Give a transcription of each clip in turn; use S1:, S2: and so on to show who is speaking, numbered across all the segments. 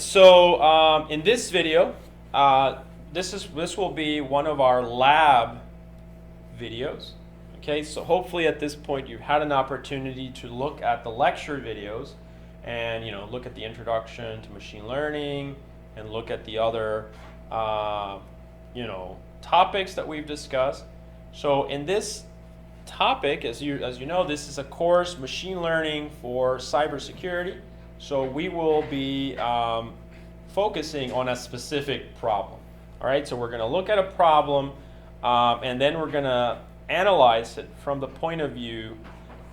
S1: So in this video, this will be one of our lab videos. Okay, so hopefully at this point you've had an opportunity to look at the lecture videos and look at the introduction to machine learning and look at the other topics that we've discussed. So in this topic, as you know, this is a course, machine learning for cybersecurity. So we will be focusing on a specific problem. All right, so we're going to look at a problem and then we're going to analyze it from the point of view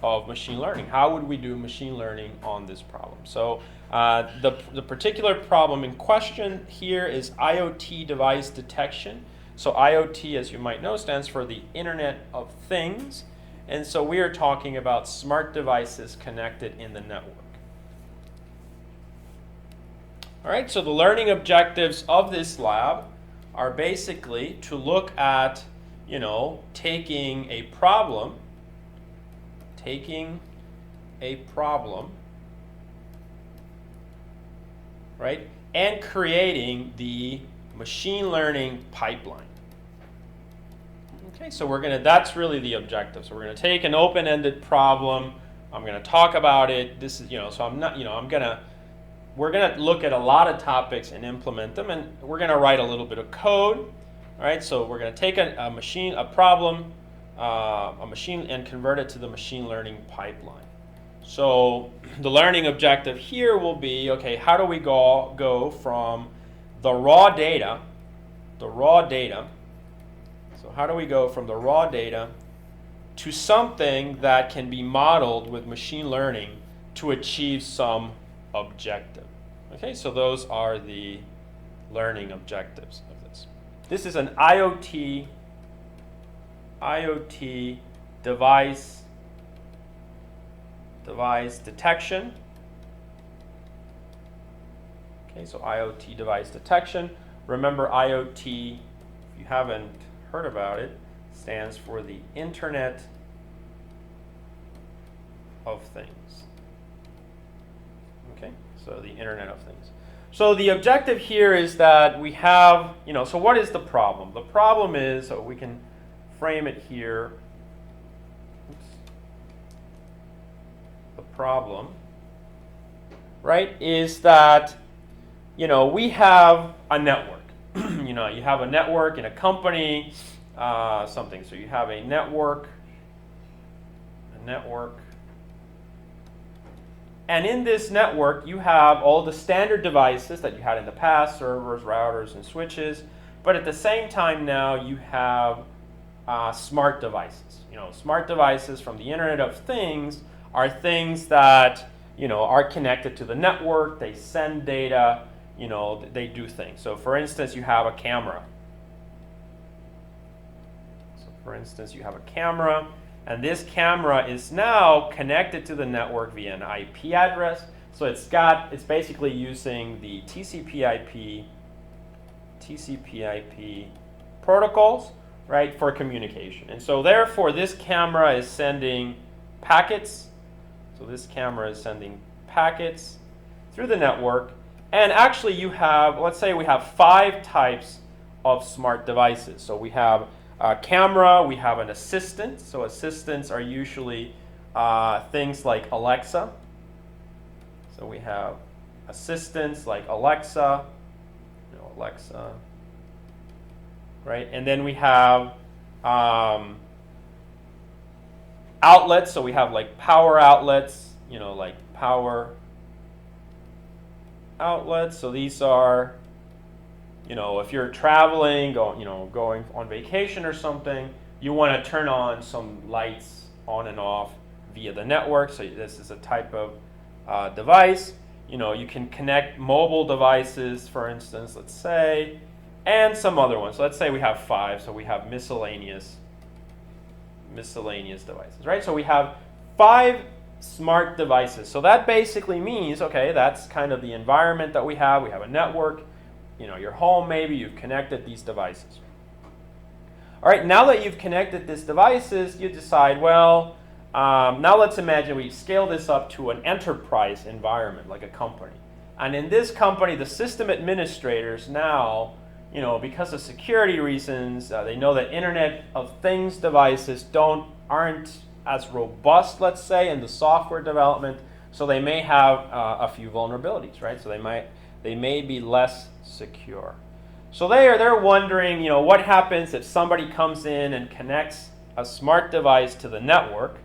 S1: of machine learning. How would we do machine learning on this problem? So the particular problem in question here is IoT device detection. So IoT, as you might know, stands for the Internet of Things. And so we are talking about smart devices connected in the network. All right, so the learning objectives of this lab are basically to look at, taking a problem, right, and creating the machine learning pipeline. Okay, so that's really the objective. So we're gonna take an open-ended problem. I'm gonna talk about it. This is, so we're gonna look at a lot of topics and implement them, and we're gonna write a little bit of code. All right, so we're gonna take a problem, and convert it to the machine learning pipeline. So the learning objective here will be, okay, how do we go from the raw data, so how do we go from the raw data to something that can be modeled with machine learning to achieve some objective? Okay, so those are the learning objectives of this. This is an IoT device detection. Okay, so IoT device detection. Remember, IoT, if you haven't heard about it, stands for the Internet of Things. Okay, so the Internet of Things. So the objective here is that we have, so what is the problem? The problem is, so we can frame it here. The problem, right, is that we have a network. You have a network in a company, something. So you have a network. And in this network, you have all the standard devices that you had in the past, servers, routers, and switches. But at the same time now, you have smart devices. Smart devices from the Internet of Things are things that are connected to the network. They send data. They do things. So for instance, you have a camera. And this camera is now connected to the network via an IP address. So it's basically using the TCP/IP protocols, right, for communication. And so therefore this camera is sending packets. So this camera is sending packets through the network. And actually you have, let's say we have 5 types of smart devices. So we have a camera, we have an assistant. So assistants are usually things like Alexa. So we have assistants like Alexa, right? And then we have outlets. So we have like power outlets, like power outlets. So these are, if you're traveling, going on vacation or something, you want to turn on some lights on and off via the network. So this is a type of device. You can connect mobile devices, for instance, let's say, and some other ones. So let's say we have 5. So we have miscellaneous devices, right? So we have 5 smart devices. So that basically means, okay, that's kind of the environment that we have. We have a network, your home maybe, you've connected these devices. All right, now that you've connected these devices, you decide, well, now let's imagine we scale this up to an enterprise environment, like a company. And in this company, the system administrators now, because of security reasons, they know that Internet of Things devices aren't as robust, let's say, in the software development. So they may have a few vulnerabilities, right? So they may be less secure. So they're wondering, what happens if somebody comes in and connects a smart device to the network,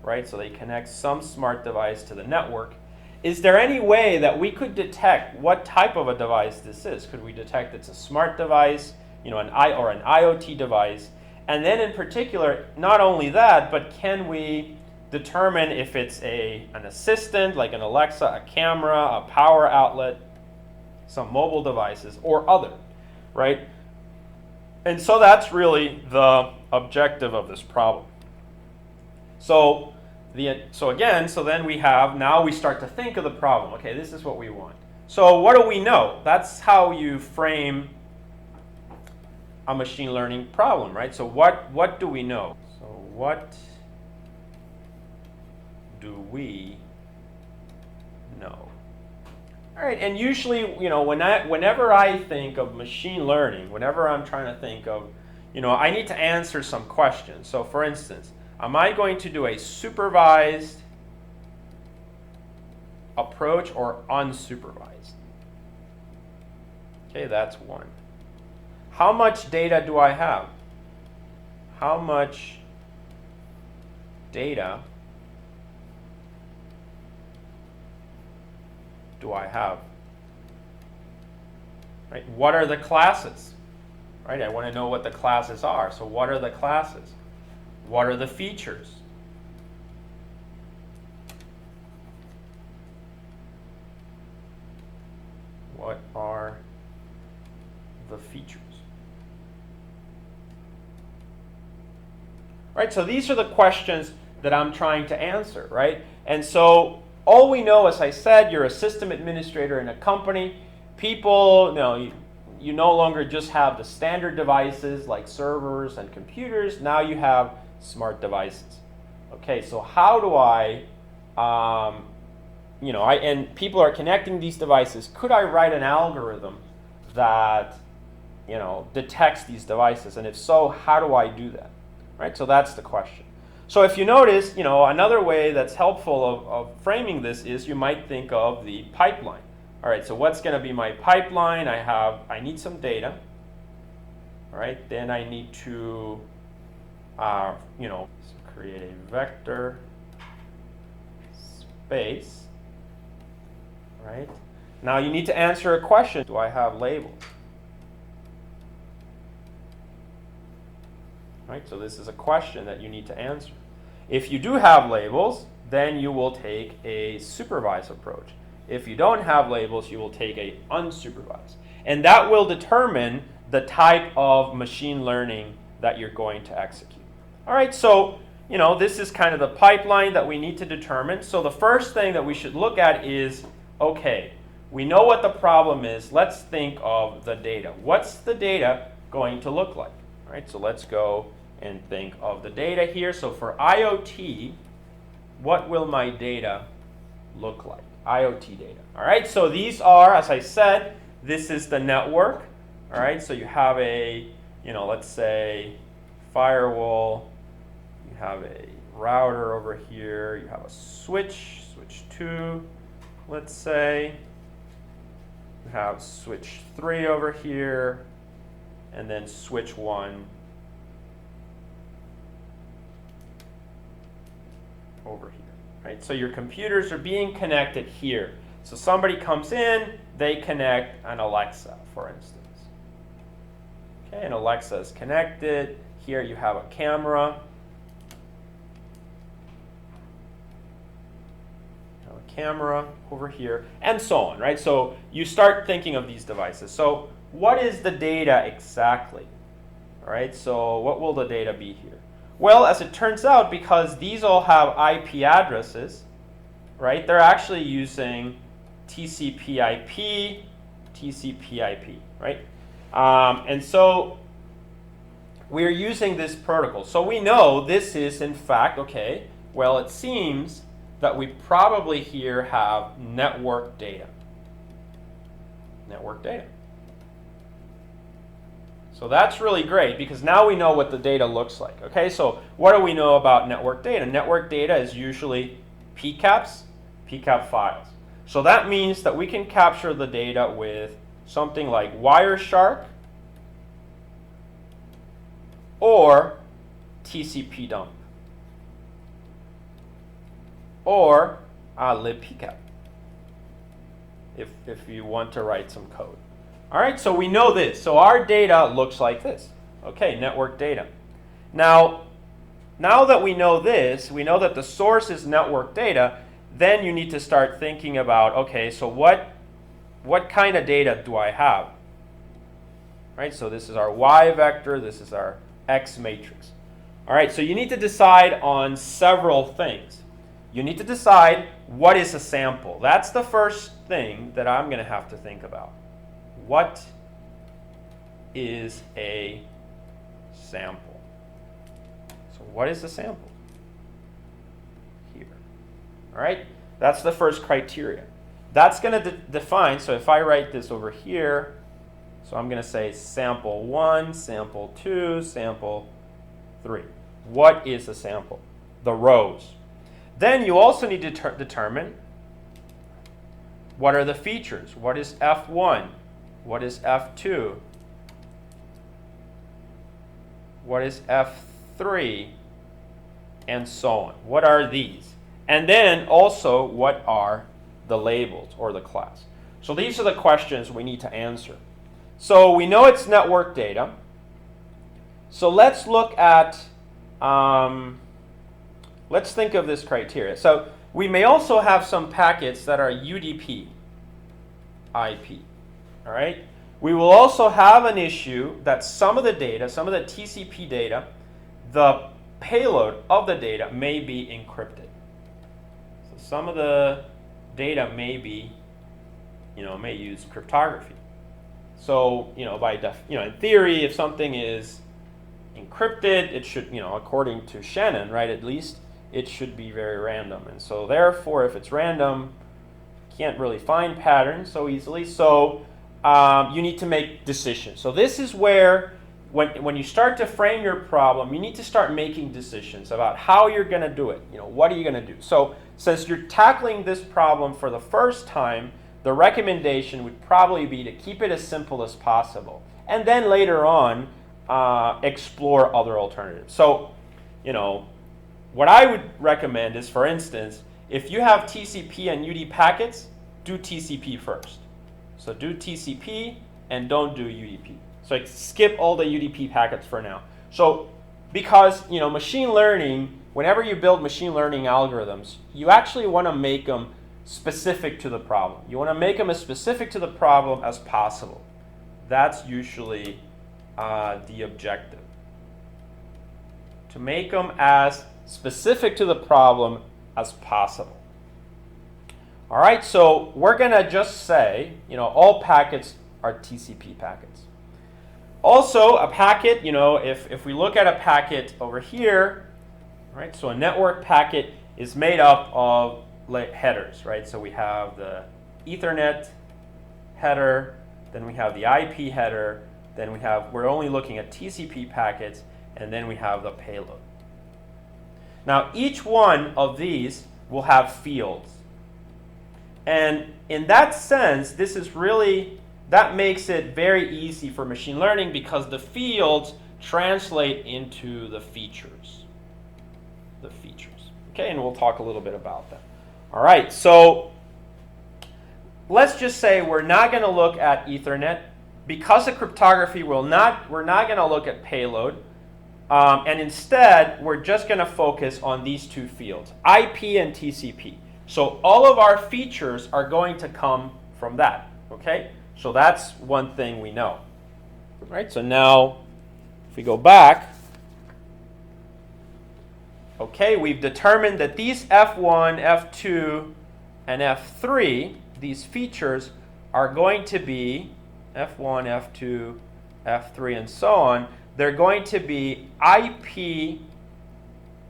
S1: right? So they connect some smart device to the network. Is there any way that we could detect what type of a device this is? Could we detect it's a smart device, an IoT device? And then in particular, not only that, but can we determine if it's an assistant like an Alexa, a camera, a power outlet, some mobile devices, or other, right? And so that's really the objective of this problem. So then now we start to think of the problem. Okay, this is what we want. So what do we know? That's how you frame a machine learning problem, right? So what do we know? So what do we know? All right, and usually, whenever I think of machine learning, whenever I'm trying to think of, I need to answer some questions. So for instance, am I going to do a supervised approach or unsupervised? Okay, that's one. How much data do I have? How much data do I have? Right? What are the classes? Right? I want to know what the classes are. So what are the classes? What are the features? What are the features? Right? So these are the questions that I'm trying to answer, right? And so all we know, as I said, you're a system administrator in a company. People, you no longer just have the standard devices like servers and computers. Now you have smart devices. Okay, so how do and people are connecting these devices. Could I write an algorithm that, detects these devices? And if so, how do I do that? Right, so that's the question. So if you notice, another way that's helpful of framing this is you might think of the pipeline. All right, so what's going to be my pipeline? I need some data. All right, then I need to, create a vector space. Right. Now you need to answer a question. Do I have labels? Right, so this is a question that you need to answer. If you do have labels, then you will take a supervised approach. If you don't have labels, you will take a unsupervised. And that will determine the type of machine learning that you're going to execute. All right, so this is kind of the pipeline that we need to determine. So the first thing that we should look at is, okay, we know what the problem is. Let's think of the data. What's the data going to look like? All right, so let's go and think of the data here. So for IoT, what will my data look like? IoT data. All right, so these are, as I said, this is the network. All right, so you have a, let's say firewall, you have a router over here, you have a switch 2, let's say. You have switch 3 over here, and then switch 1 over here, right? So your computers are being connected here. So somebody comes in, they connect an Alexa, for instance. Okay, and Alexa is connected. Here you have a camera. Camera over here, and so on, right? So you start thinking of these devices. So what is the data exactly? All right, so what will the data be here? Well, as it turns out, because these all have IP addresses, right, they're actually using TCP/IP, TCP/IP, right? And so we're using this protocol. So we know this is, in fact, okay, well, it seems that we probably here have network data. network data. So that's really great because now we know what the data looks like. Okay, so what do we know about network data? Network data is usually PCAPs, PCAP files. So that means that we can capture the data with something like Wireshark or TCP dump or libpcap if you want to write some code. All right, so we know this. So our data looks like this. Okay, network data. Now that we know this, we know that the source is network data, then you need to start thinking about, okay, so what kind of data do I have? Right, so this is our Y vector, this is our X matrix. All right, so you need to decide on several things. You need to decide what is a sample. That's the first thing that I'm going to have to think about. What is a sample? So what is a sample? Here. All right, that's the first criteria. That's going to define, so if I write this over here, so I'm going to say sample 1, sample 2, sample 3. What is a sample? The rows. Then you also need to determine what are the features. What is F1? What is F2? What is F3? And so on. What are these? And then also, what are the labels or the class? So these are the questions we need to answer. So we know it's network data. So let's look at, let's think of this criteria. So we may also have some packets that are UDP IP. All right. We will also have an issue that some of the data, some of the TCP data, the payload of the data may be encrypted. So some of the data may be, may use cryptography. So, in theory, if something is encrypted, it should, according to Shannon, right, at least, it should be very random. And so therefore, if it's random, can't really find patterns so easily. So you need to make decisions. So this is where, when you start to frame your problem, you need to start making decisions about how you're going to do it. What are you going to do? So since you're tackling this problem for the first time, the recommendation would probably be to keep it as simple as possible. And then later on, explore other alternatives. So, what I would recommend is, for instance, if you have TCP and UDP packets, do TCP first. So do TCP and don't do UDP. So skip all the UDP packets for now. So because machine learning, whenever you build machine learning algorithms, you actually want to make them specific to the problem. You want to make them as specific to the problem as possible. That's usually the objective. To make them as specific to the problem as possible. All right, so we're going to just say, all packets are TCP packets. Also, a packet, if we look at a packet over here, right, so a network packet is made up of headers, right? So we have the Ethernet header, then we have the IP header, then we're only looking at TCP packets, and then we have the payload. Now, each one of these will have fields. And in that sense, that makes it very easy for machine learning because the fields translate into the features. Okay, and we'll talk a little bit about that. All right, so let's just say we're not going to look at Ethernet. Because of cryptography, we're not going to look at payload. And instead, we're just going to focus on these two fields, IP and TCP. So all of our features are going to come from that, okay? So that's one thing we know. All right, so now if we go back, okay, we've determined that these F1, F2, and F3, these features are going to be F1, F2, F3, and so on. They're going to be IP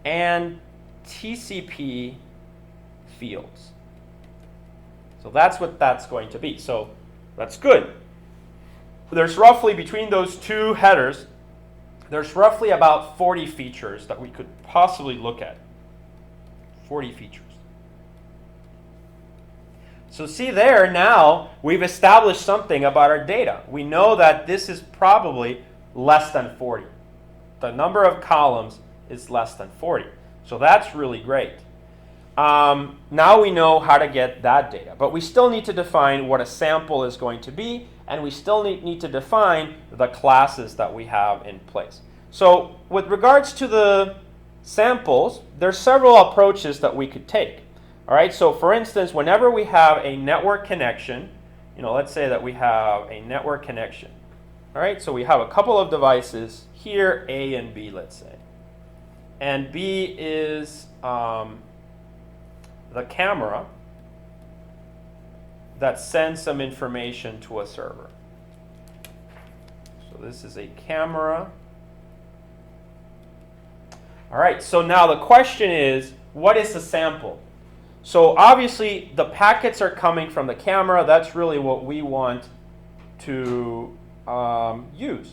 S1: and TCP fields. So that's what that's going to be. So That's good. There's roughly, between those two headers, there's roughly about 40 features that we could possibly look at. 40 features. So see there, now we've established something about our data. We know that this is probably less than 40. The number of columns is less than 40. So that's really great. Now we know how to get that data. But we still need to define what a sample is going to be, and we still need to define the classes that we have in place. So with regards to the samples, there's several approaches that we could take. All right, so for instance, whenever we have a network connection, let's say that we have a network connection. All right, so we have a couple of devices here, A and B, let's say. And B is the camera that sends some information to a server. So this is a camera. All right, so now the question is, what is a sample? So obviously the packets are coming from the camera. That's really what we want to use.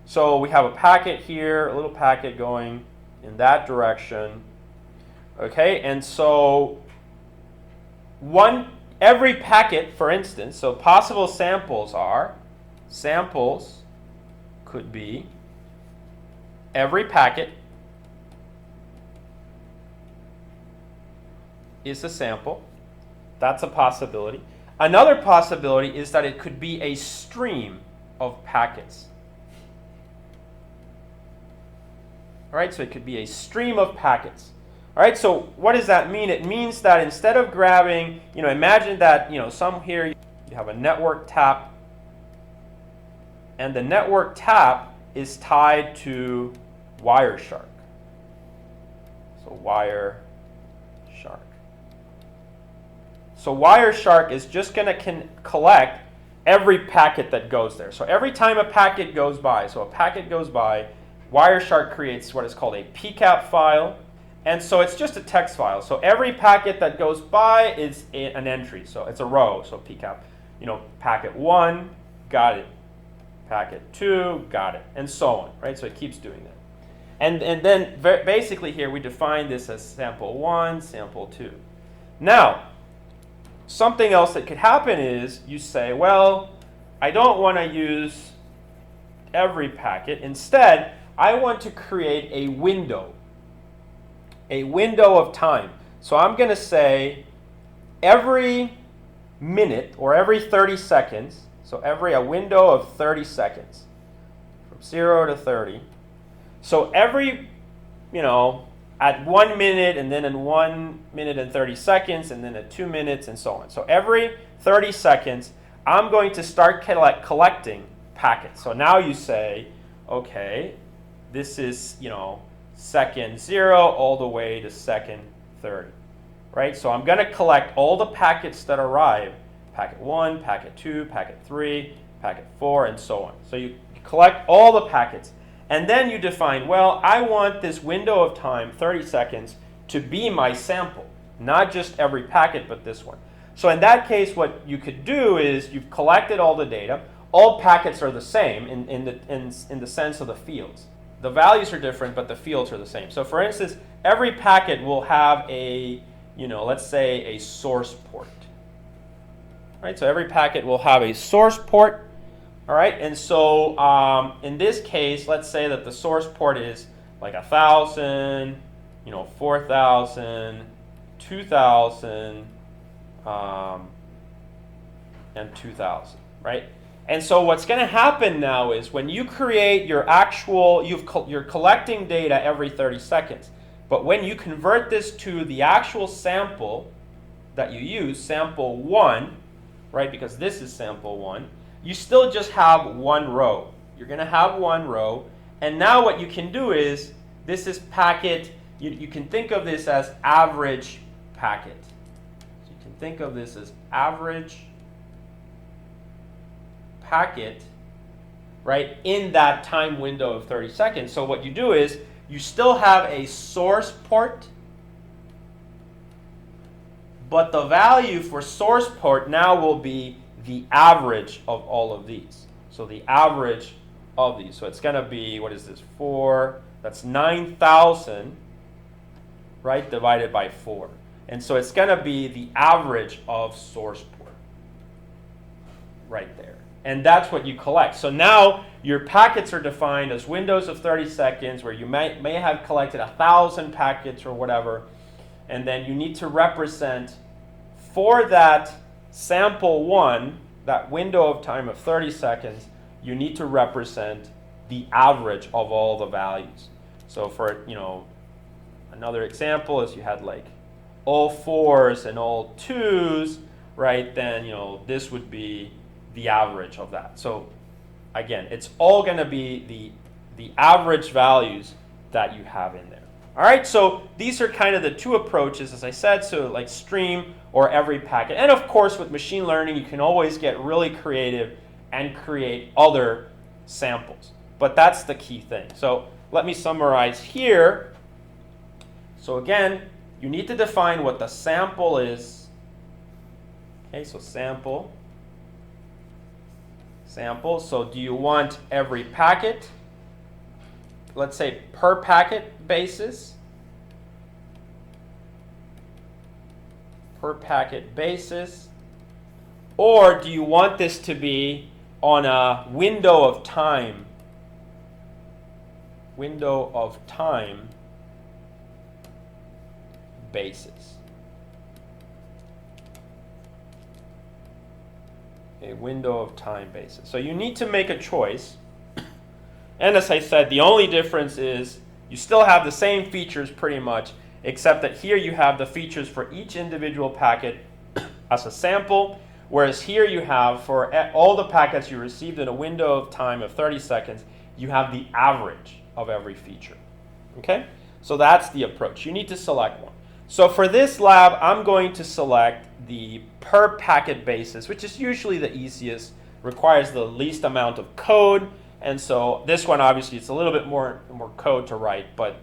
S1: So we have a packet here, a little packet going in that direction. Okay, and so every packet, for instance, so possible samples could be every packet is a sample. That's a possibility. Another possibility is that it could be a stream of packets. All right, so it could be a stream of packets. All right, so what does that mean? It means that instead of grabbing, imagine that, some here you have a network tap, and the network tap is tied to Wireshark. So Wireshark. So Wireshark is just going to collect every packet that goes there. So every time a packet goes by, Wireshark creates what is called a PCAP file. And so it's just a text file. So every packet that goes by is an entry. So it's a row. So PCAP, packet 1, got it. Packet 2, got it. And so on, right? So it keeps doing that. And then basically here we define this as sample 1, sample 2. Now, something else that could happen is you say, well, I don't want to use every packet. Instead, I want to create a window of time. So I'm going to say every minute or every 30 seconds, so a window of 30 seconds, from 0 to 30. So every, at 1 minute, and then in 1 minute and 30 seconds, and then at 2 minutes, and so on. So every 30 seconds, I'm going to start collecting packets. So now you say, okay, this is, second 0 all the way to second 30, right? So I'm going to collect all the packets that arrive, packet 1, packet 2, packet 3, packet 4, and so on. So you collect all the packets. And then you define, well, I want this window of time, 30 seconds, to be my sample. Not just every packet, but this one. So in that case, what you could do is you've collected all the data. All packets are the same in the sense of the fields. The values are different, but the fields are the same. So for instance, every packet will have a, let's say a source port. Right? So every packet will have a source port. All right, and so in this case, let's say that the source port is like 1,000, 4,000, 2,000, and 2,000, right? And so what's going to happen now is when you create your you're collecting data every 30 seconds. But when you convert this to the actual sample that you use, sample 1, right, because this is sample 1, you still just have one row. You're going to have one row. And now what you can do is, this is packet, you can think of this as average packet. So you can think of this as average packet, right, in that time window of 30 seconds. So what you do is, you still have a source port, but the value for source port now will be the average of all of these. So the average of these. So it's going to be, what is this, 4, that's 9,000, right, divided by 4. And so it's going to be the average of source port right there. And that's what you collect. So now your packets are defined as windows of 30 seconds where you may have collected 1,000 packets or whatever. And then you need to represent for that sample 1, that window of time of 30 seconds, you need to represent the average of all the values. So for, another example is you had like all 4s and all 2s, right? Then, this would be the average of that. So again, it's all going to be the average values that you have in there. All right, so these are kind of the two approaches, as I said, so like stream or every packet. And of course, with machine learning, you can always get really creative and create other samples. But that's the key thing. So let me summarize here. So again, you need to define what the sample is. Okay, so sample. So do you want every packet? Let's say per packet basis. Per packet basis. Or do you want this to be on a window of time? Window of time basis. A window of time basis. So you need to make a choice. And as I said, the only difference is you still have the same features pretty much, except that here you have the features for each individual packet as a sample, whereas here you have for all the packets you received in a window of time of 30 seconds, you have the average of every feature. Okay? So that's the approach. You need to select one. So for this lab, I'm going to select the per packet basis, which is usually the easiest, requires the least amount of code. And so this one, obviously, it's a little bit more code to write, but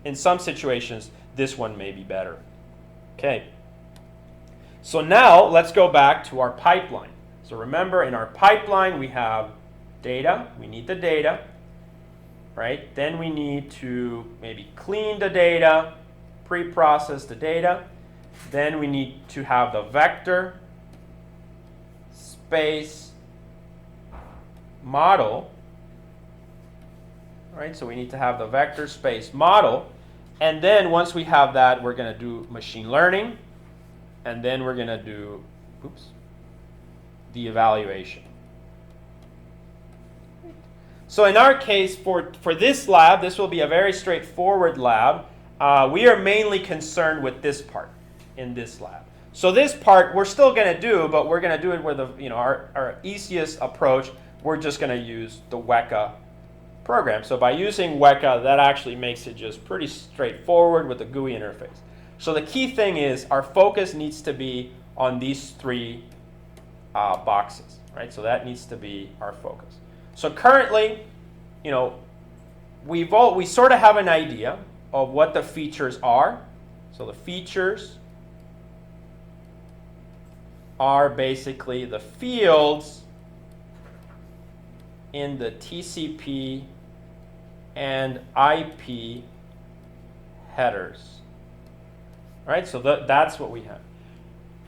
S1: in some situations, this one may be better. Okay. So now let's go back to our pipeline. So remember, in our pipeline, we have data. We need the data, right? Then we need to maybe clean the data, pre-process the data. Then we need to have the vector space model. Right, so we need to have the vector space model. And then once we have that, we're going to do machine learning. And then we're going to do the evaluation. So in our case, for this lab, this will be a very straightforward lab. We are mainly concerned with this part in this lab. So this part we're still going to do, but we're going to do it with our easiest approach. We're just going to use the Weka program. So by using Weka, that actually makes it just pretty straightforward with the GUI interface. So the key thing is our focus needs to be on these 3 boxes, right? So that needs to be our focus. So currently, we sort of have an idea of what the features are. So the features are basically the fields in the TCP and IP headers. All right, so that's what we have.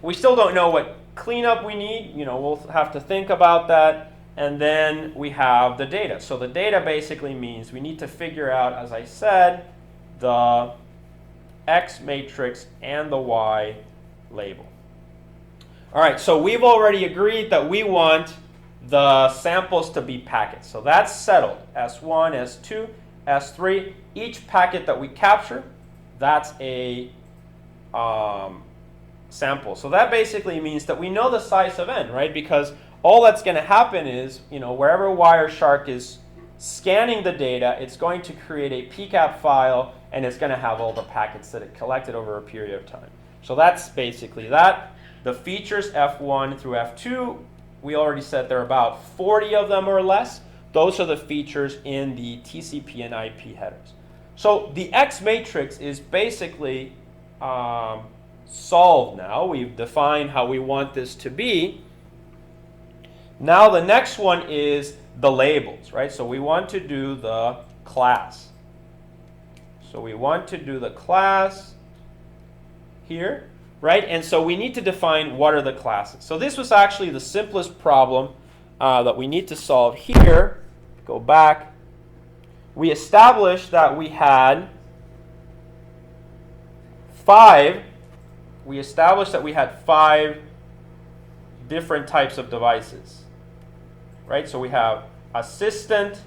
S1: We still don't know what cleanup we need. We'll have to think about that. And then we have the data. So the data basically means we need to figure out, as I said, the X matrix and the Y label. All right, so we've already agreed that we want the samples to be packets. So that's settled. S1, S2, S3. Each packet that we capture, that's a sample. So that basically means that we know the size of n, right? Because all that's going to happen is, wherever Wireshark is scanning the data, it's going to create a PCAP file, and it's going to have all the packets that it collected over a period of time. So that's basically that. The features F1 through F2, we already said there are about 40 of them or less. Those are the features in the TCP and IP headers. So the X matrix is basically solved now. We've defined how we want this to be. Now the next one is the labels, right? So we want to do the class. So we want to do the class here, right? And so we need to define what are the classes. So this was actually the simplest problem that we need to solve here. Go back. We established that we had five different types of devices, right? So we have assistant,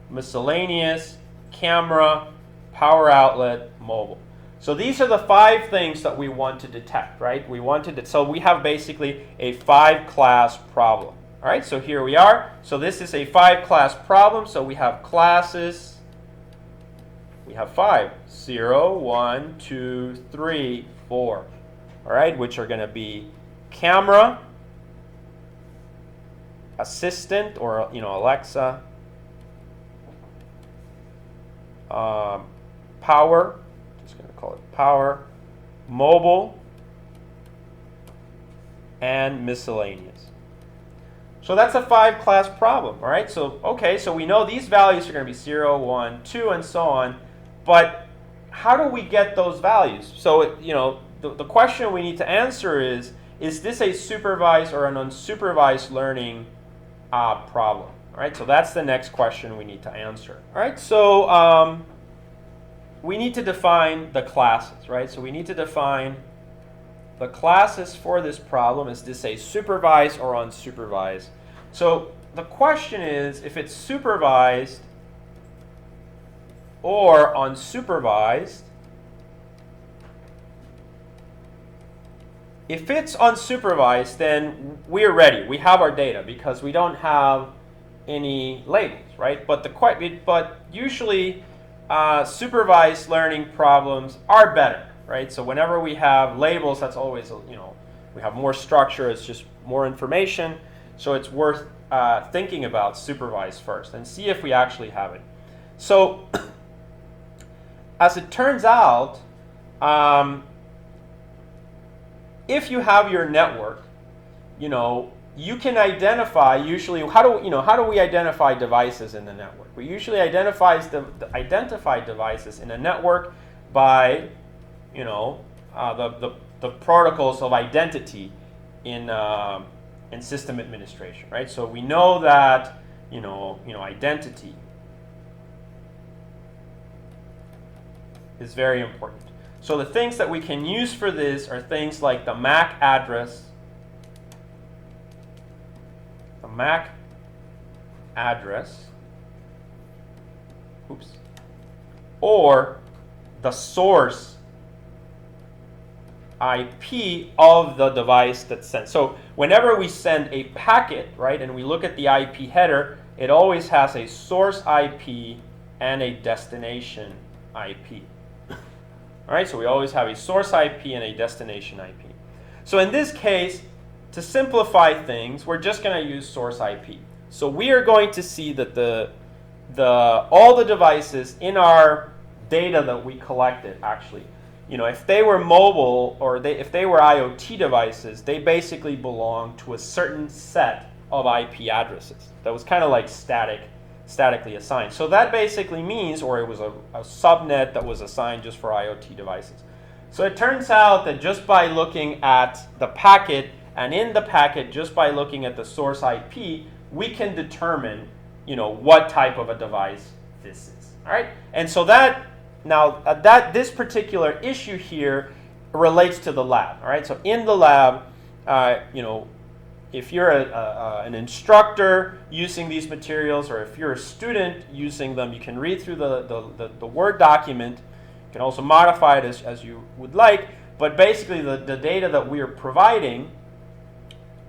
S1: miscellaneous, camera, power outlet, mobile. So these are the 5 things that we want to detect, right? So we have basically a 5-class problem. All right, so here we are. So this is a 5-class problem. So we have classes. We have 5. 0, 1, 2, 3, 4. All right, which are going to be camera, assistant, or Alexa, power, just going to call it power, mobile, and miscellaneous. So that's a 5-class problem, all right? So, okay, so we know these values are going to be 0, 1, 2, and so on, but how do we get those values? So, the question we need to answer is this a supervised or an unsupervised learning problem? All right, so that's the next question we need to answer. All right, so we need to define the classes, right? So we need to define the classes for this problem. Is this a supervised or unsupervised? So the question is if it's supervised or unsupervised. If it's unsupervised, then we're ready. We have our data because we don't have any labels, right? But usually supervised learning problems are better, right? So whenever we have labels, that's always, we have more structure, it's just more information. So it's worth thinking about supervised first and see if we actually have it. So as it turns out, if you have your network, you can identify usually, how do we identify devices in the network? We usually identify devices in a network by, the protocols of identity in system administration, right? So we know that, identity is very important. So the things that we can use for this are things like the MAC address, or the source IP of the device that's sent. So whenever we send a packet, right, and we look at the IP header, it always has a source IP and a destination IP. All right, so we always have a source IP and a destination IP. So in this case, to simplify things, we're just going to use source IP. So we are going to see that all the devices in our data that we collected, actually, if they were mobile or if they were IoT devices, they basically belong to a certain set of IP addresses that was kind of like statically assigned. So that basically means, or it was a subnet that was assigned just for IoT devices. So it turns out that just by looking at the packet, and in the packet, just by looking at the source IP, we can determine, what type of a device this is. All right, and so this particular issue here relates to the lab. All right, so in the lab, if you're an instructor using these materials, or if you're a student using them, you can read through the Word document. You can also modify it as you would like, but basically the data that we are providing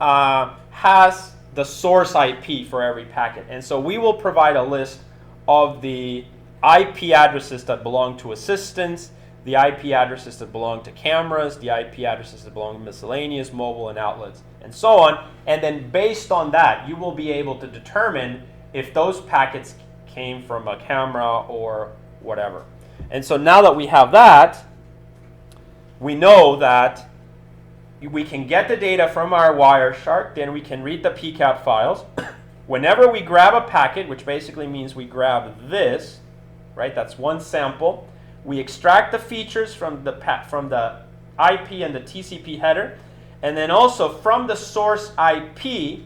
S1: has the source IP for every packet. And so we will provide a list of the IP addresses that belong to assistants, the IP addresses that belong to cameras, the IP addresses that belong to miscellaneous, mobile, and outlets, and so on. And then based on that, you will be able to determine if those packets came from a camera or whatever. And so now that we have that, we know that we can get the data from our Wireshark, then we can read the PCAP files. Whenever we grab a packet, which basically means we grab this, right? That's one sample. We extract the features from the IP and the TCP header, and then also from the source IP,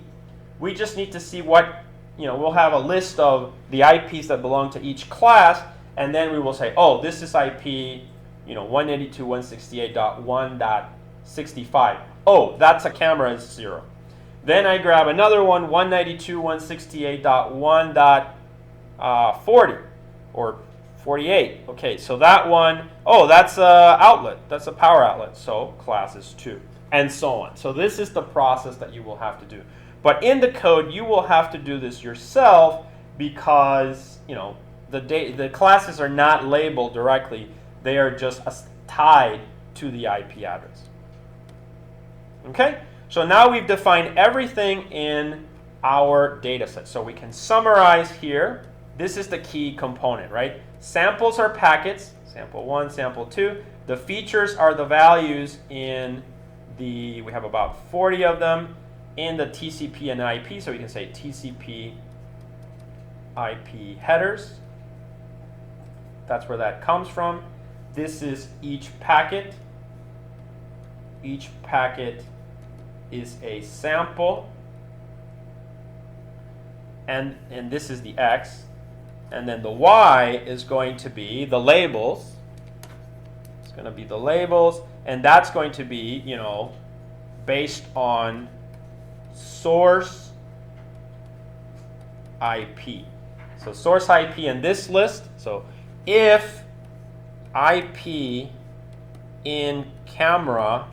S1: we just need to see what, we'll have a list of the IPs that belong to each class, and then we will say, oh, this is IP, 192.168.1.65. Oh, that's a camera is 0. Then I grab another one, 192.168.1.40 or 48. Okay, so that one, oh, that's an outlet. That's a power outlet. So class is 2, and so on. So this is the process that you will have to do. But in the code, you will have to do this yourself because, the classes are not labeled directly. They are just tied to the IP address. Okay? So now we've defined everything in our data set. So we can summarize here. This is the key component, right? Samples are packets, sample 1, sample 2. The features are the values in we have about 40 of them in the TCP and IP. So we can say TCP IP headers. That's where that comes from. This is each packet. Each packet is a sample. And this is the X. And then the Y is going to be the labels. It's going to be the labels. And that's going to be, based on source IP. So source IP in this list. So if IP in camera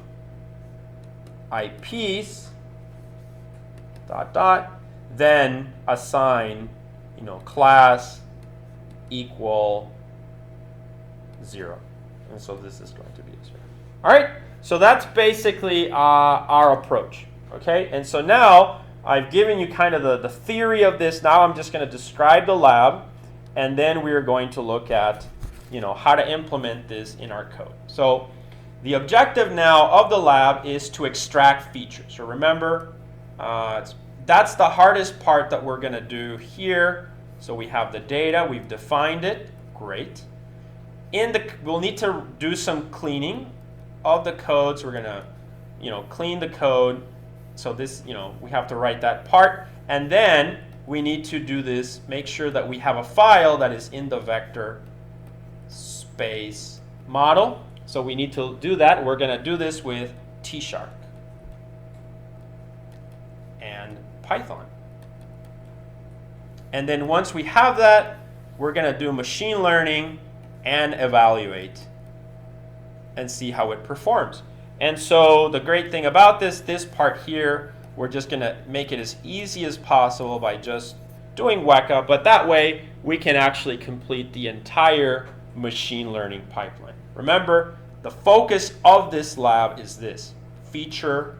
S1: IPs ... then assign class equal 0. And so this is going to be 0. All right, so that's basically our approach. Okay, and so now I've given you kind of the theory of this. Now I'm just going to describe the lab, and then we're going to look at how to implement this in our code. So the objective now of the lab is to extract features. So remember, that's the hardest part that we're going to do here. So we have the data, we've defined it, great. We'll need to do some cleaning of the code. So we're going to, clean the code. So this, we have to write that part, and then we need to do this. Make sure that we have a file that is in the vector space model. So we need to do that. We're going to do this with T# and Python. And then once we have that, we're going to do machine learning and evaluate and see how it performs. And so the great thing about this part here, we're just going to make it as easy as possible by just doing Weka, but that way we can actually complete the entire machine learning pipeline. Remember, the focus of this lab is this, feature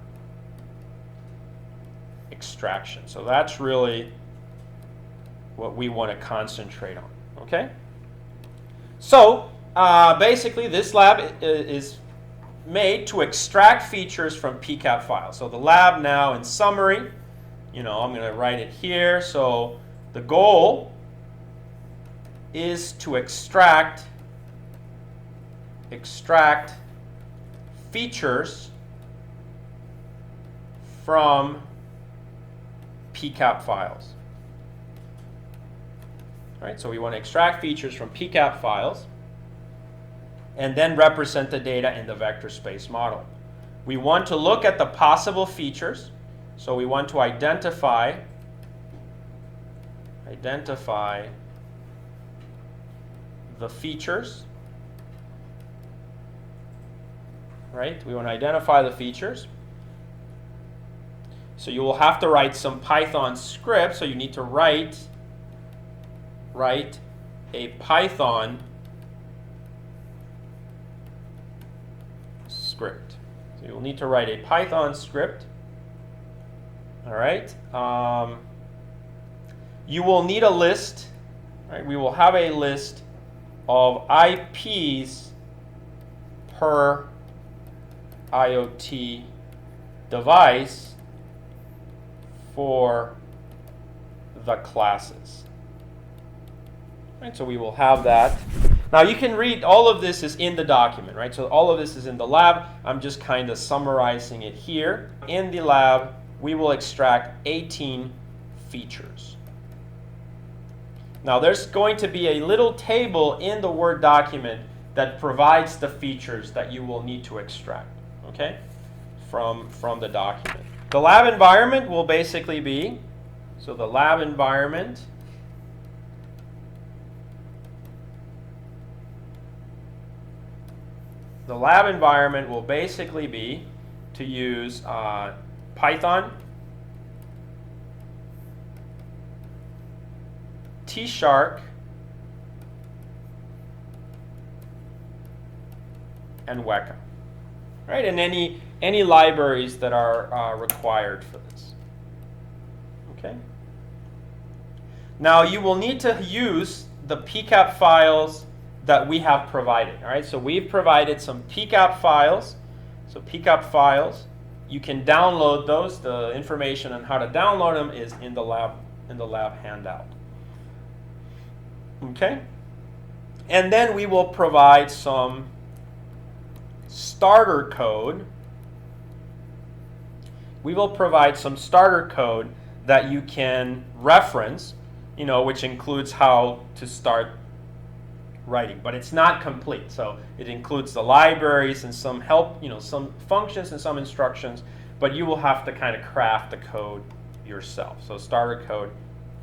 S1: extraction. So that's really what we want to concentrate on, okay? So basically this lab is made to extract features from PCAP files. So the lab now, in summary, I'm going to write it here. So the goal is to extract features from PCAP files. All right, so we want to extract features from PCAP files and then represent the data in the vector space model. We want to look at the possible features. So we want to identify the features. Right? We want to identify the features. So you will have to write some Python script. So you need to write a Python script. So you'll need to write a Python script. All right. You will need a list. Right? We will have a list of IPs per IoT device for the classes. Right, so we will have that. Now you can read, all of this is in the document, right? So all of this is in the lab. I'm just kind of summarizing it here. In the lab, we will extract 18 features. Now there's going to be a little table in the Word document that provides the features that you will need to extract, okay, from the document. The lab environment will basically be, so the lab environment will basically be to use Python, T#, and Weka, right? And any libraries that are required for this. Okay. Now you will need to use the PCAP files that we have provided. All right. So we've provided some PCAP files. So PCAP files, you can download those. The information on how to download them is in the lab handout. Okay. And then we will provide some starter code. We will provide some starter code that you can reference, which includes how to start writing, but it's not complete. So it includes the libraries and some help, some functions and some instructions, but you will have to kind of craft the code yourself. So starter code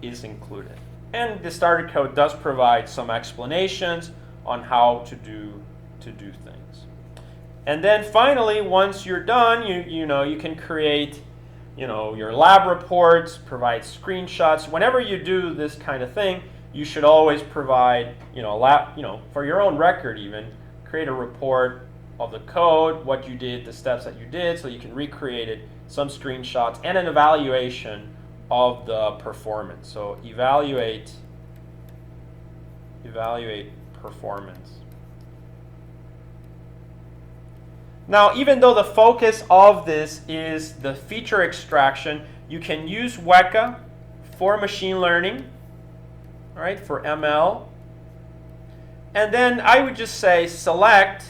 S1: is included. And the starter code does provide some explanations on how to do things. And then finally, once you're done, you can create, your lab reports, provide screenshots. Whenever you do this kind of thing, you should always provide, for your own record even, create a report of the code, what you did, the steps that you did, so you can recreate it, some screenshots, and an evaluation of the performance. So evaluate performance. Now, even though the focus of this is the feature extraction, you can use Weka for machine learning, all right, for ML. And then I would just say select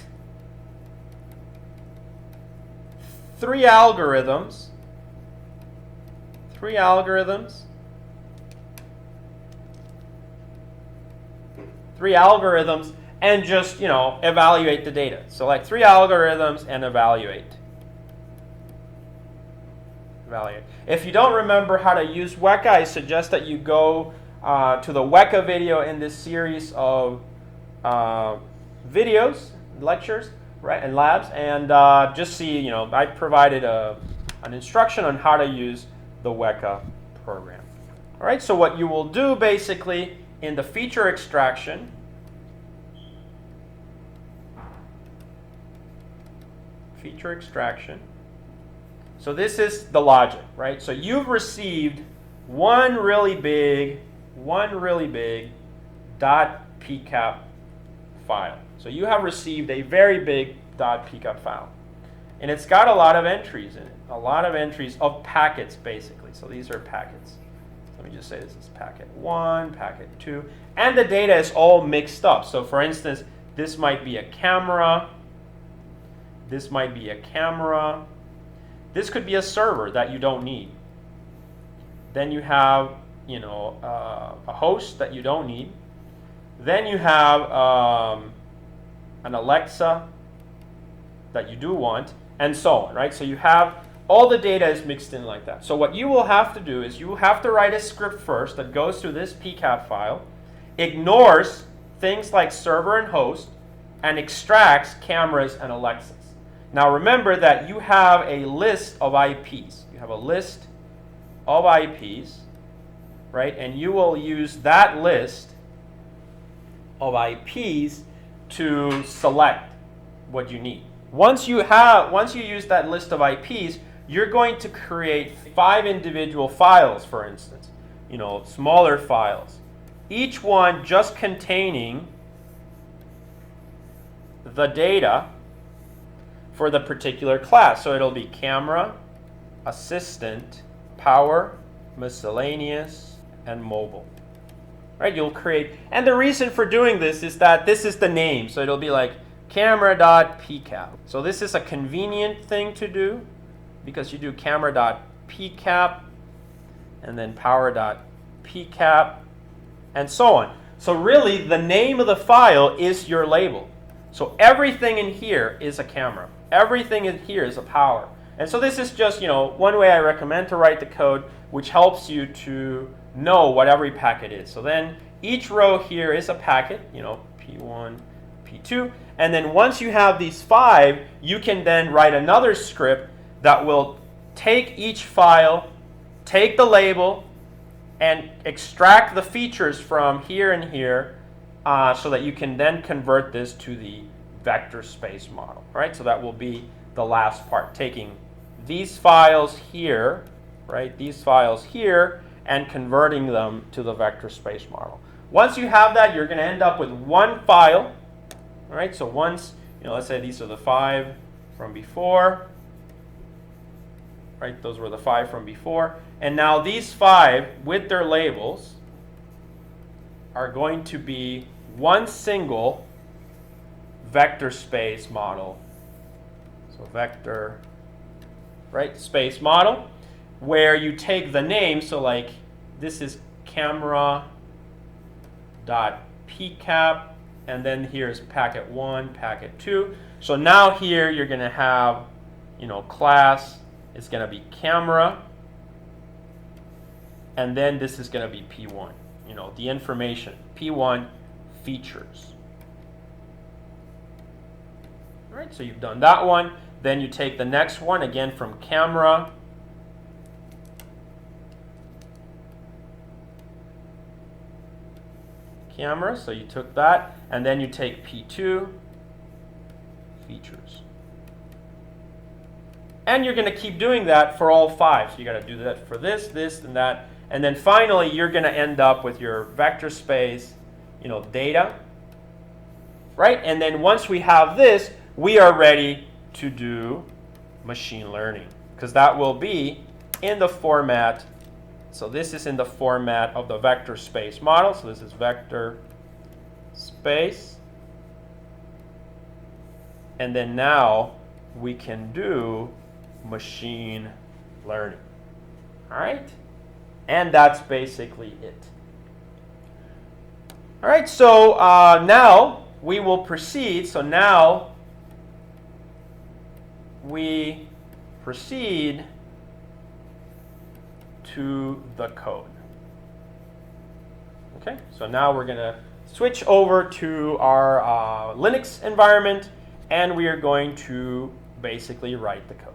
S1: 3 algorithms. 3 algorithms. 3 algorithms, and just, evaluate the data. Select 3 algorithms and evaluate. If you don't remember how to use Weka, I suggest that you go to the Weka video in this series of videos, lectures, right, and labs, and just see, I provided an instruction on how to use the Weka program. All right, so what you will do basically in the feature extraction, so this is the logic, right? So you've received one really big .pcap file. So you have received a very big .pcap file. And it's got a lot of entries in it, a lot of entries of packets, basically. So these are packets. Let me just say this is packet 1, packet 2. And the data is all mixed up. So for instance, this might be a camera. This might be a camera. This could be a server that you don't need. Then you have, a host that you don't need. Then you have an Alexa that you do want, and so on, right? So you have all the data is mixed in like that. So what you will have to do is you have to write a script first that goes through this PCAP file, ignores things like server and host, and extracts cameras and Alexas. Now remember that you have a list of IPs. You have a list of IPs, right? And you will use that list of IPs to select what you need. Once you use that list of IPs, you're going to create 5 individual files, for instance, smaller files, each one just containing the data for the particular class. So it'll be camera, assistant, power, miscellaneous, and mobile. Right? You'll create, and the reason for doing this is that this is the name, so it'll be like camera.pcap. So this is a convenient thing to do because you do camera.pcap and then power.pcap and so on. So really the name of the file is your label. So everything in here is a camera. Everything in here is a power. And so this is just, one way I recommend to write the code, which helps you to know what every packet is. So then each row here is a packet, P1, P2. And then once you have these 5, you can then write another script that will take each file, take the label, and extract the features from here and here so that you can then convert this to the vector space model. Right? So that will be the last part, taking these files here, right? These files here, and converting them to the vector space model. Once you have that, you're going to end up with one file. All right, so once, let's say these are the 5 from before. Right, those were the 5 from before. And now these 5 with their labels are going to be one single vector space model. So vector, right, space model, where you take the name, so like this is camera.pcap, and then here's packet 1, packet 2. So now here you're going to have, class is going to be camera, and then this is going to be P1, the information, P1 features. All right, so you've done that one. Then you take the next one, again from camera, so you took that, and then you take P2 features. And you're going to keep doing that for all 5. So you got to do that for this, this, and that. And then finally, you're going to end up with your vector space, data. Right? And then once we have this, we are ready to do machine learning, because that will be in the format. So this is in the format of the vector space model. So this is vector space. And then now we can do machine learning. All right? And that's basically it. All right, so now we will proceed. So now we proceed to the code. Okay, so now we're going to switch over to our Linux environment, and we are going to basically write the code.